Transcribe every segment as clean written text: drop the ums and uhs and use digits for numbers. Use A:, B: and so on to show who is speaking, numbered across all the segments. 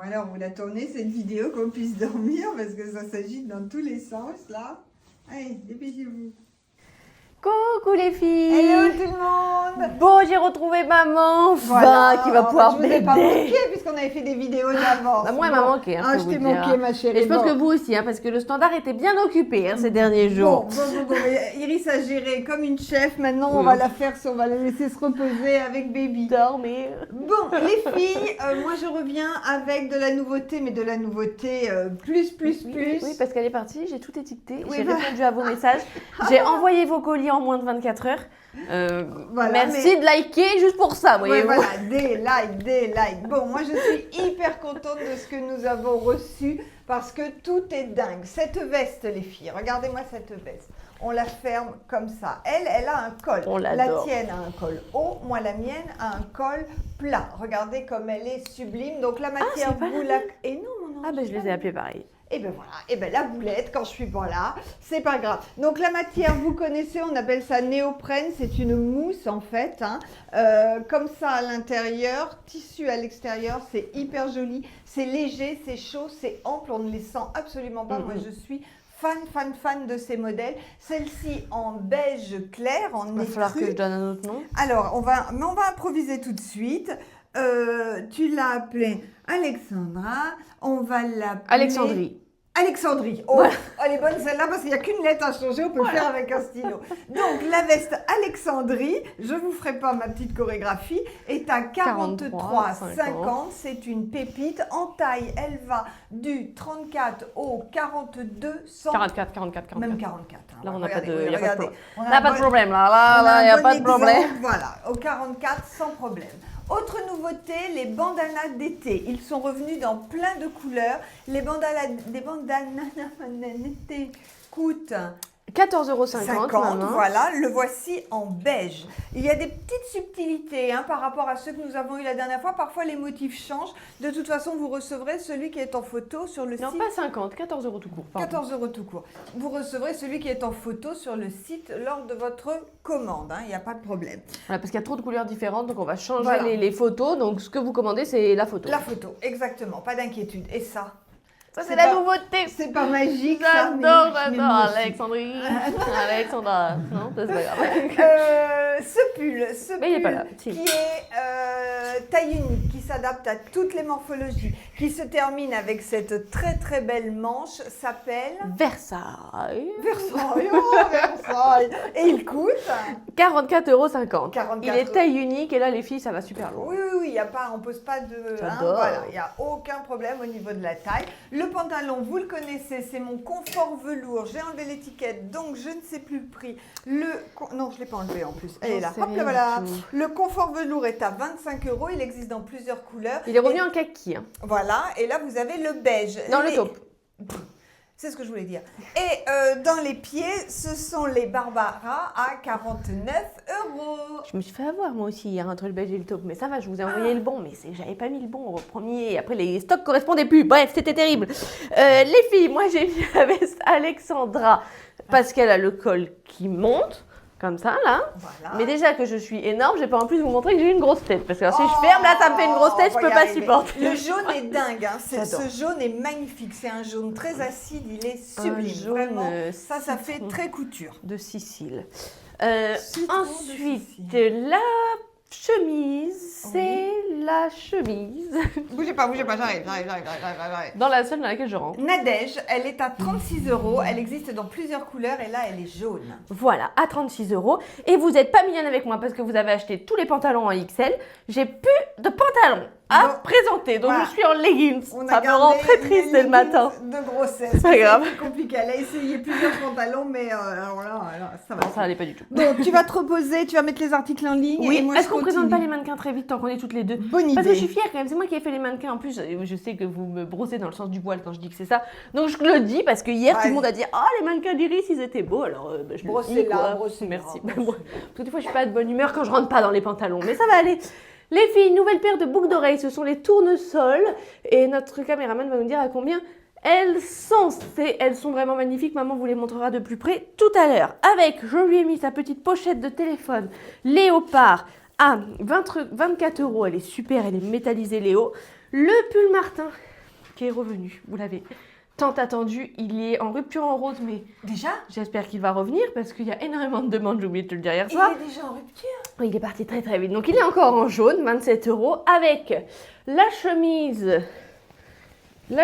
A: Alors, on a tourné cette vidéo qu'on puisse dormir parce que ça s'agite dans tous les sens là. Allez, dépêchez-vous.
B: Coucou les filles.
A: Hello tout le monde.
B: Bon, j'ai retrouvé maman,
A: Voilà,
B: qui va pouvoir
A: je vous ai pas
B: m'aider.
A: manqué puisqu'on avait fait des vidéos d'avance.
B: Bah, moi, elle m'a manqué. Hein,
A: Ah, je t'ai manqué, ma chérie.
B: Et je pense
A: Bon.
B: que vous aussi, hein, parce que le standard était bien occupé ces derniers jours.
A: Bon. Mais Iris a géré comme une chef. Maintenant, on va la faire, on va la laisser se reposer avec baby.
B: Dormir.
A: Bon, les filles, moi je reviens avec de la nouveauté, mais de la nouveauté plus.
B: Oui, parce qu'elle est partie, j'ai tout étiqueté,
A: Oui,
B: j'ai
A: bah.
B: répondu à vos messages, j'ai envoyé vos colis en moins de 24 heures.
A: Voilà,
B: merci de liker juste pour ça,
A: Ouais,
B: voyez-vous.
A: voilà, des likes. Bon, moi je suis hyper contente de ce que nous avons reçu parce que tout est dingue. Cette veste, les filles, regardez-moi cette veste. On la ferme comme ça. Elle a un col.
B: On
A: La
B: l'adore.
A: tienne a un col haut, moi la mienne a un col plat. Regardez comme elle est sublime. Donc la matière,
B: c'est pas
A: vous
B: la
A: la... Et non, non.
B: Ah ben je les ai appelés pareil.
A: Et ben voilà, et ben la boulette, quand je suis pas là, c'est pas grave. Donc la matière, vous connaissez, on appelle ça néoprène, c'est une mousse en fait, hein. Comme ça à l'intérieur, tissu à l'extérieur, c'est hyper joli, c'est léger, c'est chaud, c'est ample, on ne les sent absolument pas. Moi je suis fan de ces modèles. Celle-ci en beige clair, en
B: Il va falloir
A: écru.
B: que je donne un autre nom.
A: Alors, on va improviser tout de suite. Tu l'as appelée Alexandra, on va l'appeler... Alexandrie. Oh,
B: Voilà.
A: Elle est bonne celle-là parce qu'il n'y a qu'une lettre à changer, on peut le faire avec un stylo. Donc, la veste Alexandrie, je ne vous ferai pas ma petite chorégraphie, est à 43,50. C'est une pépite. En taille, elle va du 34 au 42, 100.
B: 44.
A: Même 44. Hein.
B: Là, on n'a pas
A: Regardez,
B: de,
A: oui,
B: y a pas de,
A: regardez. On a
B: là,
A: un
B: pas de
A: bon-
B: problème.
A: on a
B: Là, il n'y
A: un
B: a pas
A: bon
B: de problème.
A: exemple, voilà, au 44, sans problème. Autre nouveauté, les bandanas d'été. Ils sont revenus dans plein de couleurs. Les bandanas d'été coûtent
B: 14,50
A: 50,
B: maman.
A: voilà, le voici en beige. Il y a des petites subtilités hein, par rapport à ceux que nous avons eu la dernière fois. Parfois, les motifs changent. De toute façon, vous recevrez celui qui est en photo sur le
B: Non,
A: site.
B: pas 50, 14 € tout court. Pardon.
A: 14 € tout court. Vous recevrez celui qui est en photo sur le site lors de votre commande. Il n'y a pas de problème.
B: Voilà, parce qu'il y a trop de couleurs différentes, donc on va changer
A: Voilà.
B: les photos. Donc ce que vous commandez, c'est la photo.
A: La photo, exactement. Pas d'inquiétude. Et ça,
B: Ça,
A: c'est
B: c'est la
A: pas-
B: nouveauté.
A: c'est pas magique. ça, mais-
B: J'adore,
A: mais
B: j'adore.
A: moi aussi.
B: Alexandrie. Alexandra. Non, ça, c'est pas grave.
A: Ce pull
B: Mais il est pas là, si.
A: qui est taille unique, qui s'adapte à toutes les morphologies, qui se termine avec cette très belle manche, s'appelle
B: Versailles.
A: Versailles. Oh, Versailles. Et il coûte
B: 44,50 €.
A: 44
B: Il est taille unique et là, les filles, ça va super loin.
A: Oui, y a pas, on pose pas de...
B: J'adore.
A: voilà, il n'y a aucun problème au niveau de la taille. Le pantalon, vous le connaissez, c'est mon confort velours. J'ai enlevé l'étiquette, donc je ne sais plus le prix. Non, je ne l'ai pas enlevé en plus. Elle est là.
B: sais
A: Hop,
B: rien
A: là, voilà.
B: du tout.
A: Le confort velour est à 25 €. Il existe dans plusieurs couleurs.
B: Il est revenu
A: Et-
B: en kaki. Hein.
A: Voilà, et là, vous avez le beige.
B: Dans le taupe.
A: C'est ce que je voulais dire. Et dans les pieds, ce sont les Barbara à 49 €.
B: Je me suis fait avoir moi aussi hier entre le beige et le taupe, mais ça va, je vous ai envoyé le bon, mais j'avais pas mis le bon au premier, et après les stocks correspondaient plus, bref, c'était terrible. Les filles, moi j'ai mis la veste Alexandra, parce qu'elle a le col qui monte, comme ça là,
A: Voilà.
B: mais déjà que je suis énorme, je vais pas en plus vous montrer que j'ai une grosse tête, parce que alors, si je ferme là, ça me fait une grosse tête,
A: on
B: je
A: va
B: peux
A: y
B: pas
A: arriver.
B: supporter.
A: Le jaune est dingue, hein.
B: J'adore.
A: Ce jaune est magnifique, c'est un jaune très acide, il est sublime,
B: jaune,
A: vraiment. Ça
B: citron.
A: fait très couture.
B: De Sicile.
A: Citron de
B: Ensuite,
A: Sicile.
B: la chemise,
A: Oui.
B: c'est la chemise.
A: Bougez pas, j'arrive.
B: Dans la seule dans laquelle je rentre.
A: Nadège, elle est à 36 €, elle existe dans plusieurs couleurs et là elle est jaune.
B: Voilà, à 36 €. Et vous n'êtes pas mignonne avec moi parce que vous avez acheté tous les pantalons en XL. J'ai plus de pantalons à
A: Bon,
B: présenter. Donc
A: voilà.
B: je suis en leggings.
A: On a
B: Ça me
A: gardé
B: rend très
A: les
B: triste dès le matin.
A: leggings de grossesse.
B: C'est pas grave.
A: C'est compliqué, elle a essayé plusieurs pantalons mais alors là, ça va.
B: Non, ça allait pas du tout.
A: Donc tu vas te reposer, tu vas mettre les articles en ligne.
B: Oui,
A: et moi,
B: est-ce
A: je
B: qu'on présente
A: continue.
B: pas les mannequins très vite tant qu'on est toutes les deux?
A: Bonne
B: Parce que je
A: idée.
B: suis fière quand même, c'est moi qui ai fait les mannequins. En plus, je sais que vous me brossez dans le sens du poil quand je dis que c'est ça. Donc je le dis parce que hier, tout le monde a dit « Ah, les mannequins d'Iris, ils étaient beaux. » Alors, je le dis,
A: Brossez-la,
B: quoi.
A: brossez-la,
B: Merci.
A: brossez-la.
B: Moi, parce que des fois, je suis pas de bonne humeur quand je rentre pas dans les pantalons. Mais ça va aller. Les filles, nouvelle paire de boucles d'oreilles. Ce sont les tournesols. Et notre caméraman va nous dire à combien elles sont. Elles sont vraiment magnifiques. Maman vous les montrera de plus près tout à l'heure. Avec, je lui ai mis sa petite pochette de téléphone léopard à 24 €. Elle est super, elle est métallisée Léo. Le pull Martin qui est revenu. Vous l'avez tant attendu. Il est en rupture en rose, mais
A: Déjà?
B: j'espère qu'il va revenir parce qu'il y a énormément de demandes. J'ai oublié de te le dire hier soir.
A: Il est déjà en rupture?
B: Il est parti très très vite. Donc il est encore en jaune, 27 € avec la chemise.
A: Oui,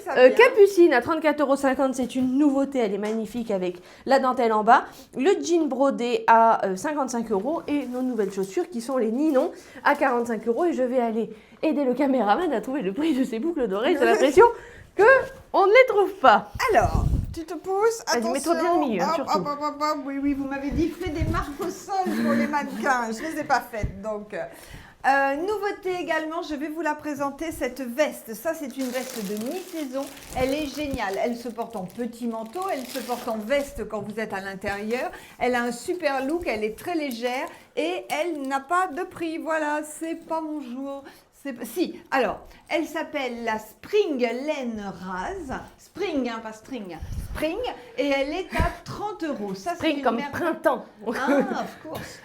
A: ça vient.
B: Capucine à 34,50 €, c'est une nouveauté, elle est magnifique avec la dentelle en bas. Le jean brodé à 55 € et nos nouvelles chaussures qui sont les Ninon à 45 € et je vais aller aider le caméraman à trouver le prix de ces boucles d'oreilles. J'ai l'impression qu'on ne les trouve pas.
A: Alors, tu te pousses,
B: Vas-y,
A: attention.
B: mets-toi bien au milieu,
A: Hop,
B: surtout.
A: hop, hop, hop. Oui, oui, vous m'avez dit fais des marques au sol pour les mannequins. Je ne les ai pas faites, donc... nouveauté également, je vais vous la présenter, cette veste. Ça, c'est une veste de mi-saison. Elle est géniale. Elle se porte en petit manteau, elle se porte en veste quand vous êtes à l'intérieur. Elle a un super look, elle est très légère et elle n'a pas de prix. Voilà, c'est pas mon jour. Si, alors, elle s'appelle la Spring Laine Rase. Spring, hein, pas string. Spring. Et elle est à 30 €. Ça, c'est
B: Spring
A: une
B: comme
A: merveille.
B: printemps.
A: Ah, of course.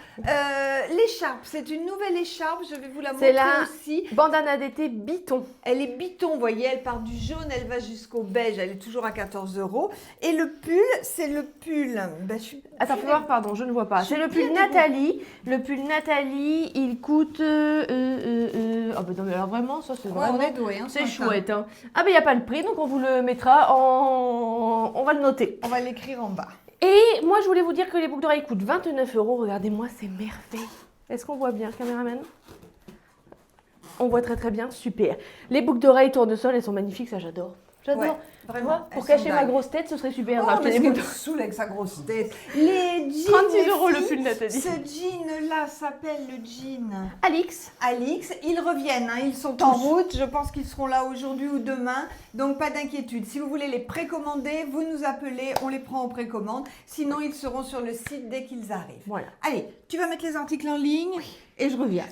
A: L'écharpe, c'est une nouvelle écharpe, je vais vous la
B: C'est
A: montrer
B: la
A: aussi.
B: bandana d'été Biton.
A: Elle est biton, vous voyez, elle part du jaune, elle va jusqu'au beige, elle est toujours à 14 €. Et le pull, c'est le pull...
B: Attends, fais voir, pardon, je ne vois pas. C'est le pull Nathalie. Le pull Nathalie, il coûte... Ah bah non, mais alors vraiment, ça c'est vraiment...
A: on est doués, hein,
B: C'est
A: ce matin.
B: chouette. Hein. Ah bah il n'y a pas le prix, donc on vous le mettra en... On va le noter.
A: On va l'écrire en bas.
B: Et moi, je voulais vous dire que les boucles d'oreilles coûtent 29 €. Regardez-moi, c'est merveille. Est-ce qu'on voit bien, caméraman? On voit très très bien, super. Les boucles d'oreilles tournesol, elles sont magnifiques, ça j'adore. J'adore.
A: Ouais,
B: Tu
A: vraiment,
B: vois, pour
A: elles
B: cacher
A: sont
B: ma
A: dingues.
B: grosse tête, ce serait super.
A: Oh,
B: d'acheter
A: mais
B: des
A: ce
B: boucles
A: qu'elle
B: d'oreilles.
A: saoule avec sa grosse tête. Les jeans,
B: 36
A: les
B: € le
A: filles,
B: pull Nathalie.
A: Ce jean-là s'appelle le jean...
B: Alix.
A: Alix, ils reviennent, hein, ils sont en route, je pense qu'ils seront là aujourd'hui ou demain, donc pas d'inquiétude. Si vous voulez les précommander, vous nous appelez, on les prend en précommande, sinon ils seront sur le site dès qu'ils arrivent.
B: Voilà.
A: Allez, tu vas mettre les articles en ligne et je reviens.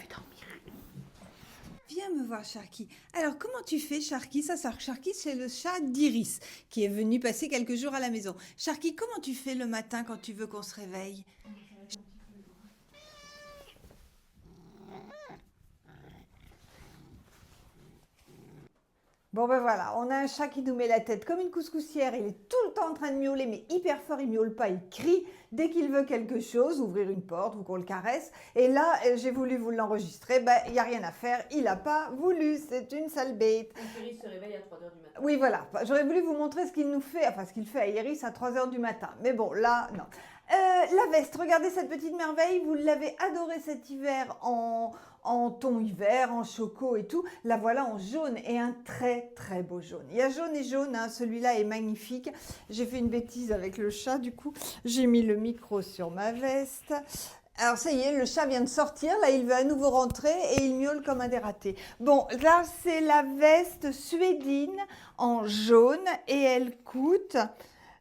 A: Viens me voir, Sharky. Alors, comment tu fais, Sharky? Ça, Sharky, c'est le chat d'Iris qui est venu passer quelques jours à la maison. Sharky, comment tu fais le matin quand tu veux qu'on se réveille? Bon ben voilà, on a un chat qui nous met la tête comme une couscoussière, il est tout le temps en train de miauler, mais hyper fort, il miaule pas, il crie dès qu'il veut quelque chose, ouvrir une porte ou qu'on le caresse. Et là, j'ai voulu vous l'enregistrer, ben il n'y a rien à faire, il n'a pas voulu, c'est une sale bête.
B: Iris se réveille à 3 h du matin.
A: Oui voilà, j'aurais voulu vous montrer ce qu'il nous fait, enfin ce qu'il fait à Iris à 3 h du matin, mais bon là, non. La veste, regardez cette petite merveille, vous l'avez adorée cet hiver en ton hiver, en choco et tout. La voilà en jaune et un très très beau jaune. Il y a jaune et jaune, hein, celui-là est magnifique. J'ai fait une bêtise avec le chat du coup. J'ai mis le micro sur ma veste. Alors ça y est, le chat vient de sortir, là il veut à nouveau rentrer et il miaule comme un dératé. Bon, là c'est la veste suédine en jaune et elle coûte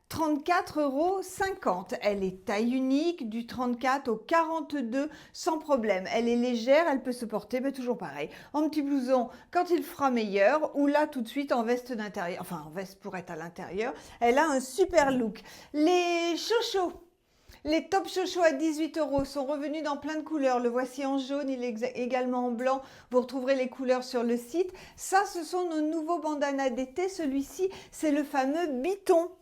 A: 34,50 €. Elle est taille unique, du 34 au 42 sans problème. Elle est légère, elle peut se porter, mais toujours pareil. En petit blouson quand il fera meilleur, ou là tout de suite en veste d'intérieur, enfin en veste pour être à l'intérieur. Elle a un super look. Les chochos. Les top chochos à 18 € sont revenus dans plein de couleurs. Le voici en jaune, il est également en blanc. Vous retrouverez les couleurs sur le site. Ça, ce sont nos nouveaux bandanas d'été. Celui-ci, c'est le fameux Biton.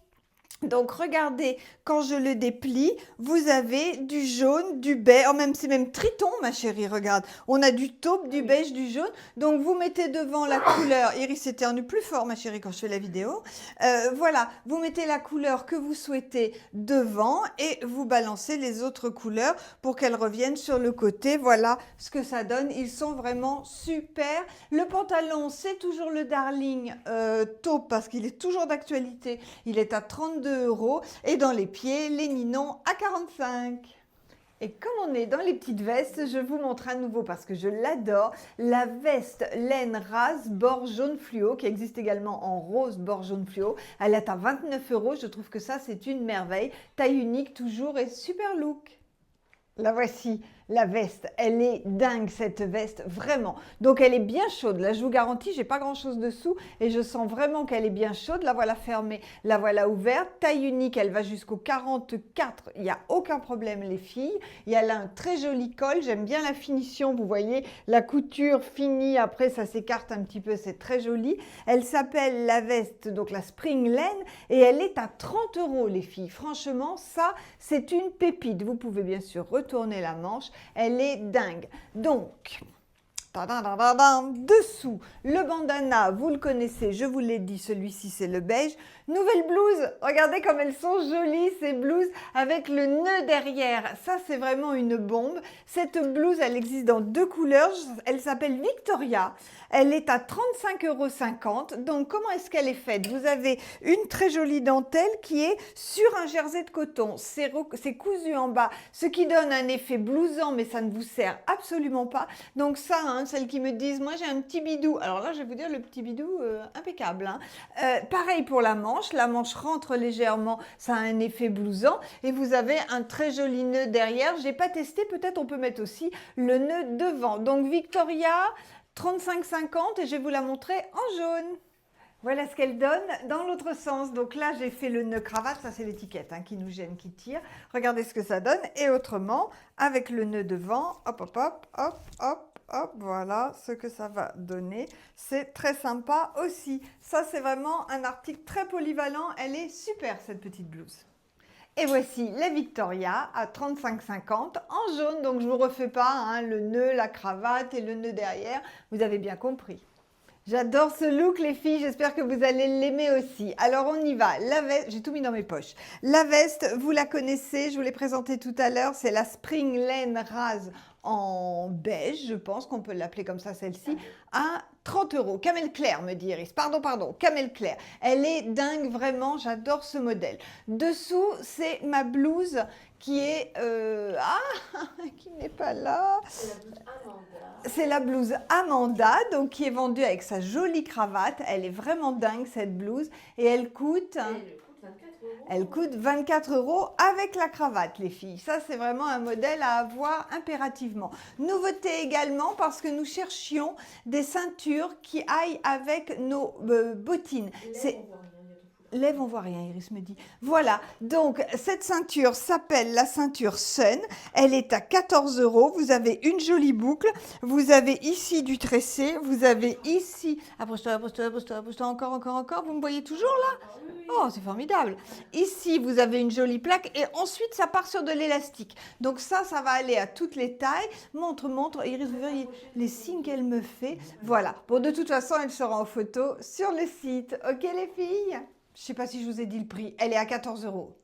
A: Donc regardez, quand je le déplie, vous avez du jaune, du beige, oh, c'est même triton ma chérie, regarde. On a du taupe, du beige, du jaune. Donc vous mettez devant la couleur, Iris éternue plus fort ma chérie quand je fais la vidéo. Voilà, vous mettez la couleur que vous souhaitez devant et vous balancez les autres couleurs pour qu'elles reviennent sur le côté. Voilà ce que ça donne, ils sont vraiment super. Le pantalon, c'est toujours le Darling taupe parce qu'il est toujours d'actualité. Il est à 32 € et dans les pieds, les Ninon à 45. Et comme on est dans les petites vestes, je vous montre à nouveau parce que je l'adore, la veste laine rase bord jaune fluo qui existe également en rose bord jaune fluo. Elle est à 29 €, je trouve que ça c'est une merveille. Taille unique toujours et super look. La voici. la veste, elle est dingue cette veste, vraiment. Donc elle est bien chaude, là je vous garantis, j'ai pas grand chose dessous et je sens vraiment qu'elle est bien chaude. La voilà fermée, la voilà ouverte, taille unique, elle va jusqu'au 44, il n'y a aucun problème les filles. Il y a là un très joli col, j'aime bien la finition, vous voyez, la couture finie, après ça s'écarte un petit peu, c'est très joli. Elle s'appelle la veste, donc la Spring Laine, et elle est à 30 € les filles. Franchement, ça c'est une pépite. Vous pouvez bien sûr retourner la manche. Elle est dingue. Donc, dessous, le bandana, vous le connaissez, je vous l'ai dit, celui-ci c'est le beige. Nouvelle blouse, regardez comme elles sont jolies ces blouses avec le nœud derrière. Ça c'est vraiment une bombe. Cette blouse, elle existe dans 2 couleurs, elle s'appelle Victoria. Elle est à 35,50 €. Donc comment est-ce qu'elle est faite? Vous avez une très jolie dentelle qui est sur un jersey de coton. C'est cousu en bas, ce qui donne un effet blousant, mais ça ne vous sert absolument pas. Donc ça, hein, celles qui me disent, moi j'ai un petit bidou. Alors là, je vais vous dire, le petit bidou, impeccable. Hein. Pareil pour la manche rentre légèrement, ça a un effet blousant. Et vous avez un très joli nœud derrière. J'ai pas testé, peut-être on peut mettre aussi le nœud devant. Donc Victoria, 35,50 € et je vais vous la montrer en jaune. Voilà ce qu'elle donne dans l'autre sens. Donc là, j'ai fait le nœud cravate, ça c'est l'étiquette hein, qui nous gêne, qui tire. Regardez ce que ça donne. Et autrement, avec le nœud devant, hop, hop, hop, hop, hop, hop, voilà ce que ça va donner. C'est très sympa aussi. Ça, c'est vraiment un article très polyvalent. Elle est super, cette petite blouse. Et voici la Victoria à 35,50 € en jaune. Donc, je ne vous refais pas hein, le nœud, la cravate et le nœud derrière. Vous avez bien compris. J'adore ce look les filles, j'espère que vous allez l'aimer aussi. Alors on y va, la veste, j'ai tout mis dans mes poches. La veste, vous la connaissez, je vous l'ai présentée tout à l'heure, c'est la Spring Laine rase en beige, je pense qu'on peut l'appeler comme ça celle-ci, à 30 €. Camel clair me dit Iris, pardon, camel clair. Elle est dingue vraiment, j'adore ce modèle. Dessous, c'est ma blouse qui est... qui n'est pas là. C'est la blouse Amanda, donc qui est vendue avec sa jolie cravate. Elle est vraiment dingue cette blouse et elle coûte... Elle coûte 24 € avec la cravate, les filles. Ça, c'est vraiment un modèle à avoir impérativement. Nouveauté également parce que nous cherchions des ceintures qui aillent avec nos bottines. Lève, on voit rien, Iris me dit. Voilà, donc cette ceinture s'appelle la ceinture Sun. Elle est à 14 €. Vous avez une jolie boucle. Vous avez ici du tressé. Vous avez ici... Approche-toi, encore. Vous me voyez toujours là? Oh, c'est formidable. Ici, vous avez une jolie plaque et ensuite, ça part sur de l'élastique. Donc ça va aller à toutes les tailles. Montre. Iris, vous voyez les signes qu'elle me fait. Voilà. Bon, de toute façon, elle sera en photo sur le site. Ok, les filles? Je ne sais pas si je vous ai dit le prix. Elle est à 14 €.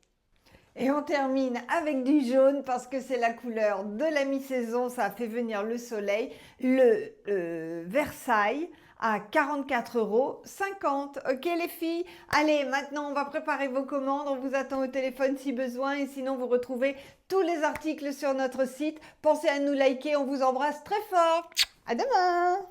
A: Et on termine avec du jaune parce que c'est la couleur de la mi-saison. Ça a fait venir le soleil. Le Versailles à 44,50 €. Ok les filles? Allez, maintenant on va préparer vos commandes. On vous attend au téléphone si besoin. Et sinon, vous retrouvez tous les articles sur notre site. Pensez à nous liker. On vous embrasse très fort. À demain!